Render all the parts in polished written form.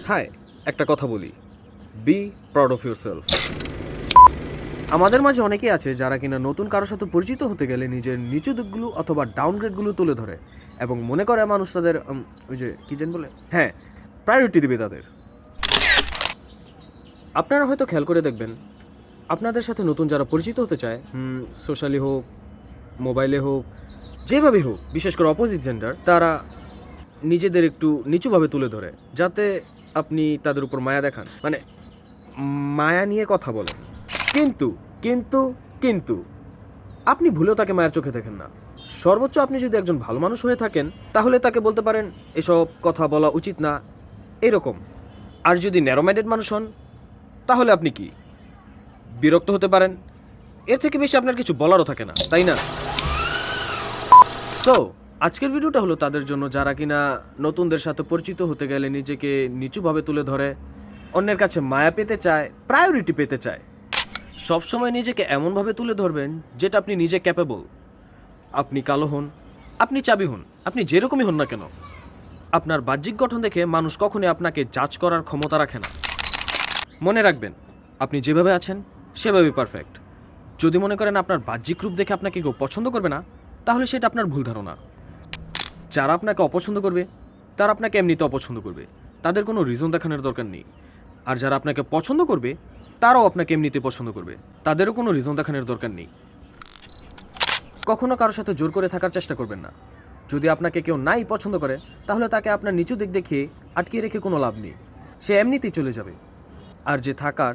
High, একটা কথা বলি, be proud of your self. আমাদের মাঝে অনেকেই আছে যারা কিনা নতুন কারোর সাথে পরিচিত হতে গেলে নিজের নিচু দিকগুলো অথবা ডাউনগ্রেডগুলো তুলে ধরে এবং মনে করে মানুষ তাদের ওই যে কী যেন বলে, হ্যাঁ, প্রায়োরিটি দিবে তাদের। আপনারা হয়তো খেয়াল করে দেখবেন, আপনাদের সাথে নতুন যারা পরিচিত হতে চায়, সোশ্যালি হোক, মোবাইলে হোক, যেভাবে হোক, বিশেষ করে অপোজিট জেন্ডার, তারা নিজেদের একটু নিচুভাবে তুলে ধরে যাতে আপনি তাদের উপর মায়া দেখান, মানে মায়া নিয়ে কথা বলেন। কিন্তু কিন্তু কিন্তু আপনি ভুলেও তাকে মায়ের চোখে দেখেন না। সর্বোচ্চ আপনি যদি একজন ভালো মানুষ হয়ে থাকেন তাহলে তাকে বলতে পারেন এসব কথা বলা উচিত না, এরকম। আর যদি ন্যারো মাইন্ডেড মানুষ হন তাহলে আপনি কি বিরক্ত হতে পারেন, এর থেকে বেশি আপনার কিছু বলারও থাকে না, তাই না? সো আজকের ভিডিওটা হলো তাদের জন্য যারা কিনা নতুনদের সাথে পরিচিত হতে গেলে নিজেকে নিচুভাবে তুলে ধরে, অন্যের কাছে মায়া পেতে চায়, প্রায়োরিটি পেতে চায়। সবসময় নিজেকে এমনভাবে তুলে ধরবেন যেটা আপনি নিজে ক্যাপেবল। আপনি কালো হন, আপনি চাবি হন, আপনি যেরকমই হন না কেন, আপনার বাহ্যিক গঠন দেখে মানুষ কখনোই আপনাকে জাজ করার ক্ষমতা রাখে না। মনে রাখবেন, আপনি যেভাবে আছেন সেভাবেই পারফেক্ট। যদি মনে করেন আপনার বাহ্যিক রূপ দেখে আপনাকে কেউ পছন্দ করবে না, তাহলে সেটা আপনার ভুল ধারণা। যারা আপনাকে অপছন্দ করবে তারা আপনাকে এমনিতে অপছন্দ করবে, তাদের কোনো রিজন দেখানোর দরকার নেই। আর যারা আপনাকে পছন্দ করবে তারাও আপনাকে এমনিতে পছন্দ করবে, তাদেরও কোনো রিজন দেখানোর দরকার নেই। কখনো কারোর সাথে জোর করে থাকার চেষ্টা করবেন না। যদি আপনাকে কেউ নাই পছন্দ করে তাহলে তাকে আপনার নিচু দিক দেখিয়ে আটকে রেখে কোনো লাভ নেই, সে এমনিতেই চলে যাবে। আর যে থাকার,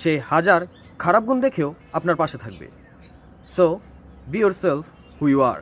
সে হাজার খারাপ গুণ দেখেও আপনার পাশে থাকবে। So be yourself who you R.